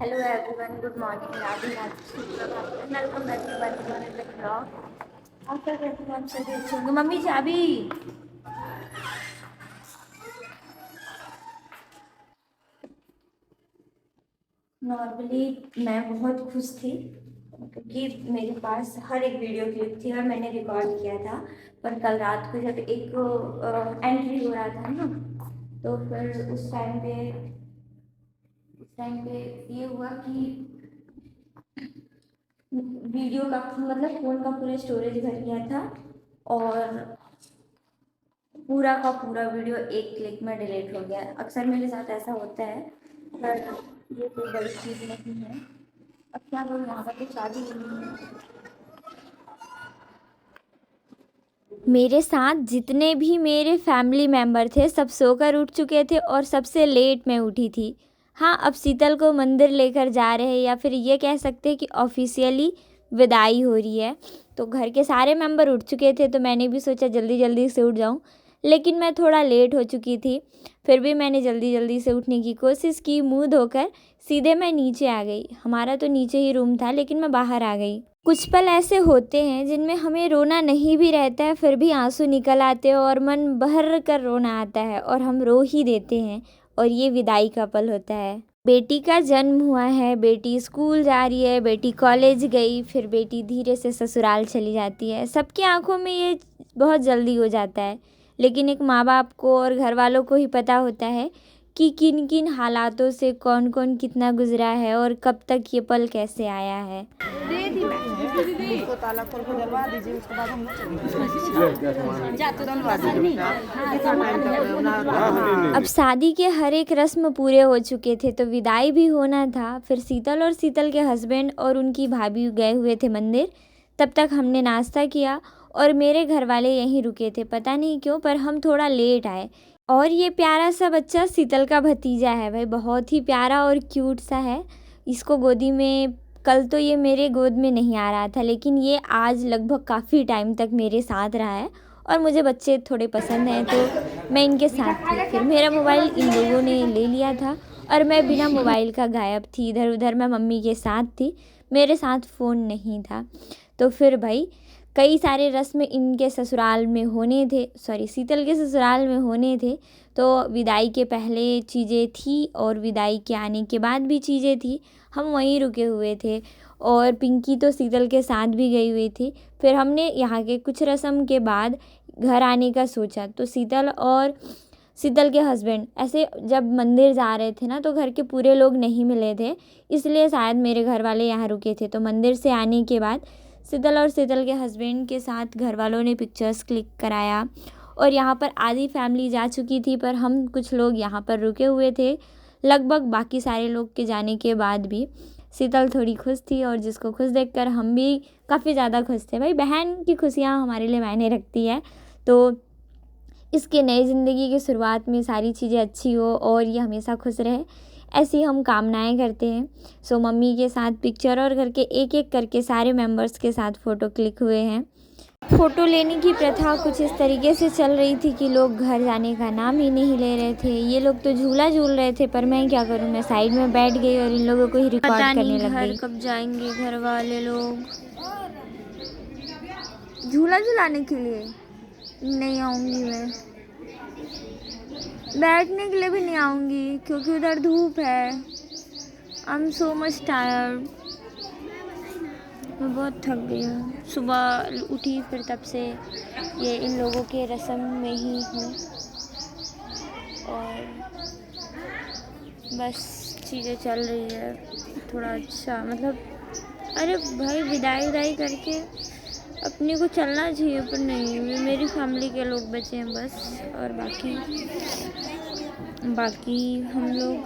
Hello everyone, good morning, Radhe Radhe, सुप्रभात, welcome back to my blog. आप क्या करते हो? आप सभी अच्छे होंगे। मम्मी चाबी। नॉर्मली मैं बहुत खुश थी क्योंकि मेरे पास हर एक वीडियो क्लिप थी और मैंने रिकॉर्ड किया था। पर कल रात को जब एक एंट्री हो रहा था ना, तो फिर उस टाइम पे ये हुआ कि वीडियो का मतलब फ़ोन का पूरा स्टोरेज भर गया था और पूरा का पूरा वीडियो एक क्लिक में डिलीट हो गया। अक्सर मेरे साथ ऐसा होता है, पर ये कोई बड़ी चीज़ नहीं है। अब क्या करूँ, यहाँ पर तो शादी नहीं है। मेरे साथ जितने भी मेरे फैमिली मेम्बर थे सब सोकर उठ चुके थे और सबसे लेट मैं उठी थी। हाँ, अब शीतल को मंदिर लेकर जा रहे हैं, या फिर ये कह सकते हैं कि ऑफिशियली विदाई हो रही है। तो घर के सारे मेंबर उठ चुके थे, तो मैंने भी सोचा जल्दी जल्दी से उठ जाऊं, लेकिन मैं थोड़ा लेट हो चुकी थी। फिर भी मैंने जल्दी जल्दी से उठने की कोशिश की। मुंह धोकर सीधे मैं नीचे आ गई। हमारा तो नीचे ही रूम था, लेकिन मैं बाहर आ गई। कुछ पल ऐसे होते हैं जिनमें हमें रोना नहीं भी रहता है, फिर भी आंसू निकल आते हैं और मन भर कर रोना आता है और हम रो ही देते हैं। और ये विदाई का पल होता है। बेटी का जन्म हुआ है, बेटी स्कूल जा रही है, बेटी कॉलेज गई, फिर बेटी धीरे से ससुराल चली जाती है। सबकी आंखों में ये बहुत जल्दी हो जाता है, लेकिन एक माँ बाप को और घर वालों को ही पता होता है कि किन किन हालातों से कौन कौन कितना गुजरा है और कब तक ये पल कैसे आया है। उसको ताला खोल के डलवा दीजिए, उसके बाद हम अब शादी के हर एक रस्म पूरे हो चुके थे, तो विदाई भी होना था। फिर शीतल और शीतल के हस्बैंड और उनकी भाभी गए हुए थे मंदिर। तब तक हमने नाश्ता किया और मेरे घर वाले यहीं रुके थे। पता नहीं क्यों, पर हम थोड़ा लेट आए। और ये प्यारा सा बच्चा शीतल का भतीजा है भाई, बहुत ही प्यारा और क्यूट सा है। इसको गोदी में, कल तो ये मेरे गोद में नहीं आ रहा था, लेकिन ये आज लगभग काफ़ी टाइम तक मेरे साथ रहा है और मुझे बच्चे थोड़े पसंद हैं, तो मैं इनके साथ थी। फिर मेरा मोबाइल इन लोगों ने ले लिया था और मैं बिना मोबाइल का गायब थी। इधर उधर मैं मम्मी के साथ थी, मेरे साथ फ़ोन नहीं था। तो फिर भाई कई सारे रस्म इनके ससुराल में होने थे, सॉरी शीतल के ससुराल में होने थे। तो विदाई के पहले चीज़ें थी और विदाई के आने के बाद भी चीज़ें थी। हम वहीं रुके हुए थे और पिंकी तो शीतल के साथ भी गई हुई थी। फिर हमने यहाँ के कुछ रस्म के बाद घर आने का सोचा, तो शीतल और शीतल के हस्बैंड ऐसे जब मंदिर जा रहे थे ना, तो घर के पूरे लोग नहीं मिले थे, इसलिए शायद मेरे घर वाले यहाँ रुके थे। तो मंदिर से आने के बाद शीतल और शीतल के हस्बैंड के साथ घर वालों ने पिक्चर्स क्लिक कराया और यहाँ पर आधी फैमिली जा चुकी थी, पर हम कुछ लोग यहाँ पर रुके हुए थे। लगभग बाकी सारे लोग के जाने के बाद भी शीतल थोड़ी खुश थी और जिसको खुश देखकर हम भी काफ़ी ज़्यादा खुश थे। भाई बहन की खुशियाँ हमारे लिए मायने रखती है। तो इसके नई ज़िंदगी की शुरुआत में सारी चीज़ें अच्छी हो और ये हमेशा खुश रहे, ऐसी हम कामनाएं करते हैं। सो मम्मी के साथ पिक्चर और घर के एक एक करके सारे मेंबर्स के साथ फ़ोटो क्लिक हुए हैं। फ़ोटो लेने की प्रथा कुछ इस तरीके से चल रही थी कि लोग घर जाने का नाम ही नहीं ले रहे थे। ये लोग तो झूला झूल रहे थे, पर मैं क्या करूं, मैं साइड में बैठ गई और इन लोगों को ही रिकॉर्ड करने लग गई। कब जाएंगे घर वाले लोग झूला झुलाने के लिए? नहीं आऊँगी मैं, बैठने के लिए भी नहीं आऊँगी क्योंकि उधर धूप है। I am so much tired, मैं बहुत थक गई हूँ। सुबह उठी, फिर तब से ये इन लोगों के रस्म में ही हूँ और बस चीज़ें चल रही है थोड़ा। अच्छा मतलब, अरे भाई विदाई करके अपने को चलना चाहिए, पर नहीं, मेरी फैमिली के लोग बचे हैं बस, और बाकी हम लोग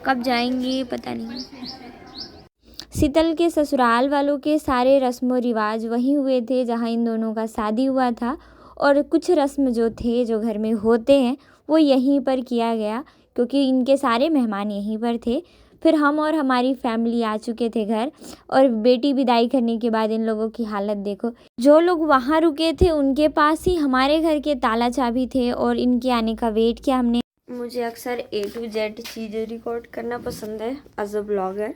कब जाएंगे पता नहीं। शीतल के ससुराल वालों के सारे रस्म व रिवाज वहीं हुए थे जहां इन दोनों का शादी हुआ था, और कुछ रस्म जो थे जो घर में होते हैं वो यहीं पर किया गया क्योंकि इनके सारे मेहमान यहीं पर थे। फिर हम और हमारी फैमिली आ चुके थे घर, और बेटी विदाई करने के बाद इन लोगों की हालत देखो। जो लोग वहाँ रुके थे उनके पास ही हमारे घर के ताला चाबी थे और इनके आने का वेट किया हमने। मुझे अक्सर A to Z चीज़ें रिकॉर्ड करना पसंद है एज अ ब्लॉगर।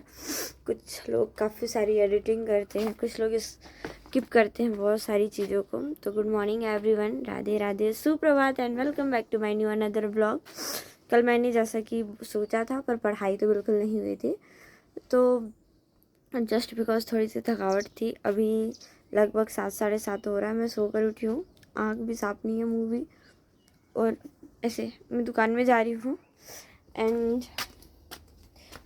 कुछ लोग काफ़ी सारी एडिटिंग करते हैं, कुछ लोग स्किप करते हैं बहुत सारी चीज़ों को। तो good morning everyone, Radhe Radhe, सुप्रभात and welcome back to my new another blog. कल मैंने जैसा कि सोचा था पर पढ़ाई तो बिल्कुल नहीं हुई थी, तो जस्ट बिकॉज थोड़ी सी थकावट थी। अभी लगभग 7 साढ़े 7 हो रहा है, मैं सोकर उठी हूँ, आँख भी साफ नहीं है, मुँह भी। और ऐसे मैं दुकान में जा रही हूँ एंड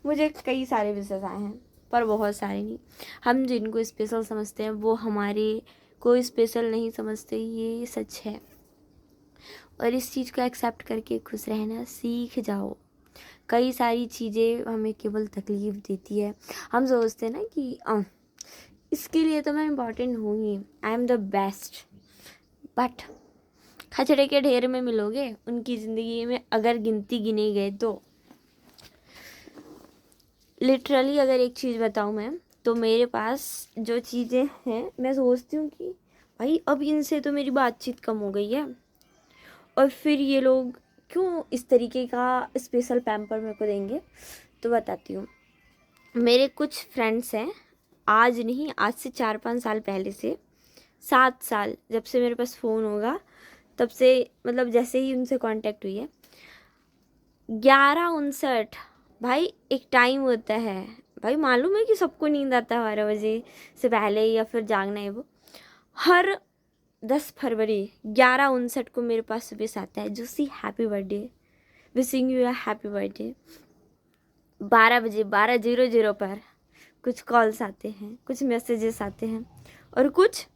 मुझे कई सारे विशेष आए हैं, पर बहुत सारे नहीं। हम जिनको स्पेशल समझते हैं वो हमारे कोई स्पेशल नहीं समझते, ये सच है। और इस चीज़ को एक्सेप्ट करके खुश रहना सीख जाओ। कई सारी चीज़ें हमें केवल तकलीफ़ देती है। हम सोचते हैं ना कि इसके लिए तो मैं इम्पॉर्टेंट हूँ ही, I am the best, but खचड़े के ढेर में मिलोगे उनकी ज़िंदगी में अगर गिनती गिने गए तो। लिटरली अगर एक चीज़ बताऊँ मैं, तो मेरे पास जो चीज़ें हैं मैं सोचती हूँ कि भाई अब इनसे तो मेरी बातचीत कम हो गई है, और फिर ये लोग क्यों इस तरीके का स्पेशल पैम्पर मेरे को देंगे। तो बताती हूँ, मेरे कुछ फ्रेंड्स हैं, आज नहीं आज से 4-5 साल पहले से, 7 साल जब से मेरे पास फ़ोन होगा तब से, मतलब जैसे ही उनसे कांटेक्ट हुई है, 11:59 भाई एक टाइम होता है। भाई मालूम है कि सबको नींद आता है 12 बजे से पहले या फिर जागना है वो। हर 10 फरवरी 11:59 को मेरे पास सुबह आता है, juicy happy birthday, wishing you a happy birthday. 12 बजे 12:00 पर कुछ कॉल्स आते हैं, कुछ मैसेजेस आते हैं, और कुछ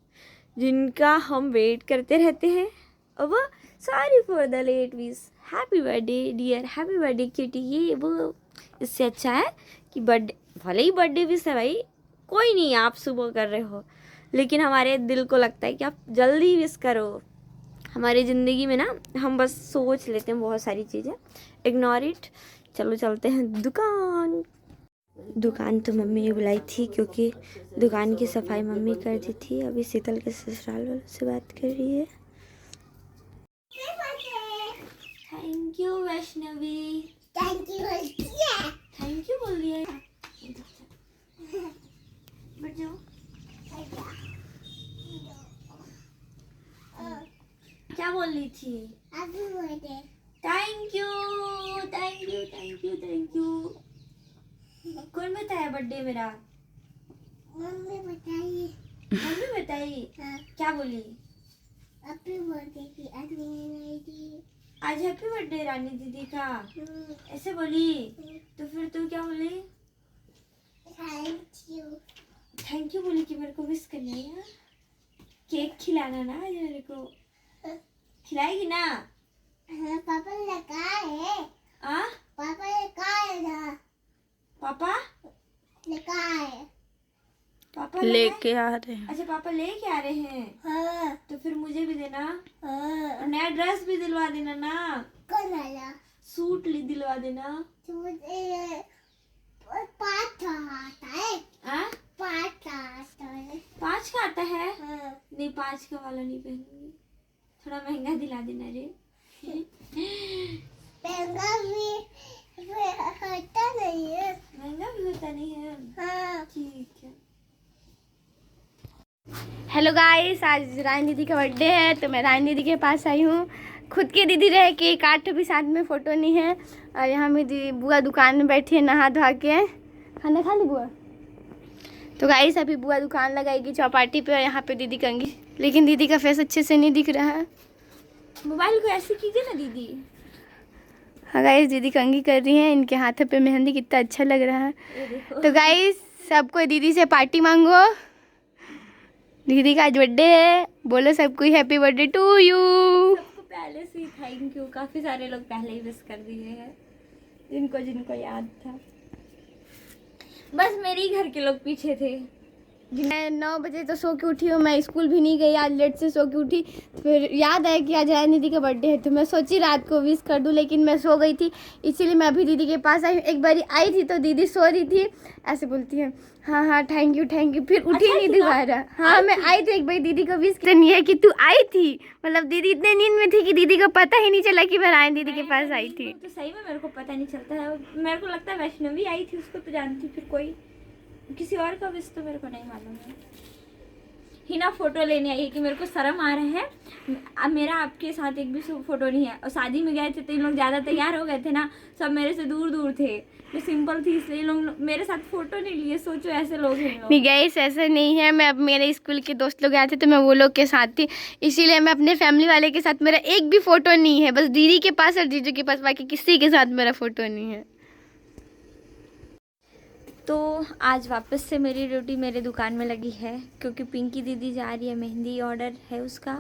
जिनका हम वेट करते रहते हैं। और वो sorry for the late wish, happy birthday dear, happy birthday cutie, ये वो। इससे अच्छा है कि बर्थडे, भले ही बर्थडे विश है भाई, कोई नहीं आप सुबह कर रहे हो, लेकिन हमारे दिल को लगता है कि आप जल्दी विश करो। हमारी ज़िंदगी में ना हम बस सोच लेते हैं बहुत सारी चीज़ें, इग्नोर इट। चलो चलते हैं दुकान। दुकान तो मम्मी ने बुलाई थी क्योंकि दुकान की सफाई मम्मी कर दी थी। अभी शीतल के ससुराल वालों से बात कर रही है। Thank you Vaishnavi, thank you बोल रही है। बैठ जाओ। क्या बोल रही थी? Thank you thank you thank you thank you. कौन बताया बर्थडे मेरा? मम्मी बताई। मम्मी बताई? हाँ। क्या बोली? हैप्पी बर्थडे की आज हैप्पी बर्थडे रानी दीदी का, ऐसे बोली? तो फिर तू क्या बोली? थैंक यू बोली कि मेरे को विश करना है, केक खिलाना ना आज मेरे को, खिलाएगी ना? पापा ने कहा है। पापा ने कहा है ना? पापा लेके आए, पापा लेके आ रहे हैं। अच्छा पापा लेके आ रहे हैं। हाँ। तो फिर मुझे भी देना। हाँ। और नया ड्रेस भी दिलवा देना ना। कौन आया? सूट दिलवा देना। 5 आता है। हाँ? 5 का आता है? हाँ। नहीं 5 का वाला नहीं पहनूंगी, थोड़ा महंगा दिला देना रे। महंगा भी होता नहीं है, महंगा भी होता नहीं है। हाँ ठीक है। हेलो गाइस, आज रानी दीदी का बर्थडे है तो मैं रानी दीदी के पास आई हूँ। खुद की दीदी रह के काट भी साथ में फ़ोटो नहीं है। और यहाँ मेरी बुआ दुकान में बैठी है नहा धोआ के। खाना खा ली बुआ? तो गाइस अभी बुआ दुकान लगाएगी चौपाटी पे, और यहाँ पे दीदी कंगी, लेकिन दीदी का फेस अच्छे से नहीं दिख रहा है। मोबाइल को ऐसे कीजिए ना दीदी। हाँ गाइस, दीदी कंगी कर रही हैं, इनके हाथों पे मेहंदी कितना अच्छा लग रहा है। तो गाइस सबको दीदी से पार्टी मांगो, दीदी का आज बर्थडे है, बोलो सबको हैप्पी बर्थडे टू यू। सबको पहले से ही थैंक यू, काफ़ी सारे लोग पहले ही विश कर दिए हैं, जिनको जिनको याद था। बस मेरे ही घर के लोग पीछे थे, मैं 9 बजे तो सो के उठी हूँ, मैं स्कूल भी नहीं गई, आज लेट से सो के उठी। फिर याद आया कि आज रायन दीदी का बर्थडे है, तो मैं सोची रात को विश कर दूँ, लेकिन मैं सो गई थी, इसीलिए मैं अभी दीदी के पास आई हूँ। एक बारी आई थी तो दीदी सो रही थी, ऐसे बोलती है हाँ हाँ थैंक यू, फिर उठी नहीं दोबारा। हाँ मैं आई थी एक बारी दीदी को विश करनी है कि तू आई थी, मतलब दीदी इतने नींद में थी कि दीदी को पता ही नहीं चला कि मैं रायन दीदी के पास आई थी। तो सही में मेरे को पता नहीं चलता है, मेरे को लगता है वैष्णवी आई थी, उसको तो जानती, फिर कोई किसी और का विश तो मेरे को नहीं मालूम है। हिना फोटो लेने आई है कि मेरे को शर्म आ रहा है, अब मेरा आपके साथ एक भी फोटो नहीं है। और शादी में गए थे तो इन लोग ज़्यादा तैयार हो गए थे ना, सब मेरे से दूर दूर थे, मैं सिंपल थी, इसलिए लोग मेरे साथ फोटो नहीं लिए। सोचो ऐसे लोग हैं। नहीं गाइस ऐसा नहीं है, मैं अब मेरे स्कूल के दोस्त लोग आए थे तो मैं वो लोग के साथ थी, इसीलिए मैं अपने फैमिली वाले के साथ, मेरा एक भी फोटो नहीं है, बस दीदी के पास और जीजू के पास, बाकी किसी के साथ मेरा फोटो नहीं है। तो आज वापस से मेरी ड्यूटी मेरे दुकान में लगी है, क्योंकि पिंकी दीदी जा रही है, मेहंदी ऑर्डर है उसका,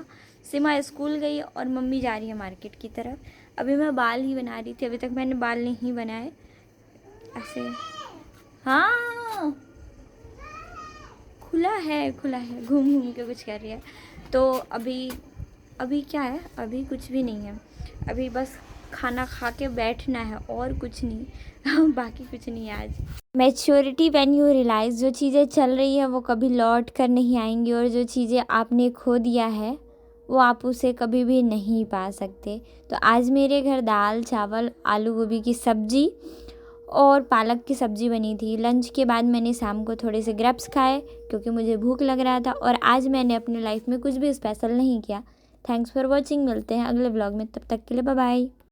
सिमा स्कूल गई और मम्मी जा रही है मार्केट की तरफ। अभी मैं बाल ही बना रही थी, अभी तक मैंने बाल नहीं बनाए ऐसे। हाँ खुला है घूम घूम के कुछ कर रही है। तो अभी क्या है, अभी कुछ भी नहीं है, अभी बस खाना खा के बैठना है और कुछ नहीं बाकी कुछ नहीं है आज। मैच्योरिटी व्हेन यू रियलाइज़, जो चीज़ें चल रही है वो कभी लौट कर नहीं आएंगी, और जो चीज़ें आपने खो दिया है वो आप उसे कभी भी नहीं पा सकते। तो आज मेरे घर दाल चावल आलू गोभी की सब्ज़ी और पालक की सब्ज़ी बनी थी। लंच के बाद मैंने शाम को थोड़े से ग्रेप्स खाए क्योंकि मुझे भूख लग रहा था, और आज मैंने अपने लाइफ में कुछ भी स्पेशल नहीं किया। थैंक्स फॉर वॉचिंग, मिलते हैं अगले व्लॉग में, तब तक के लिए बाय बाय।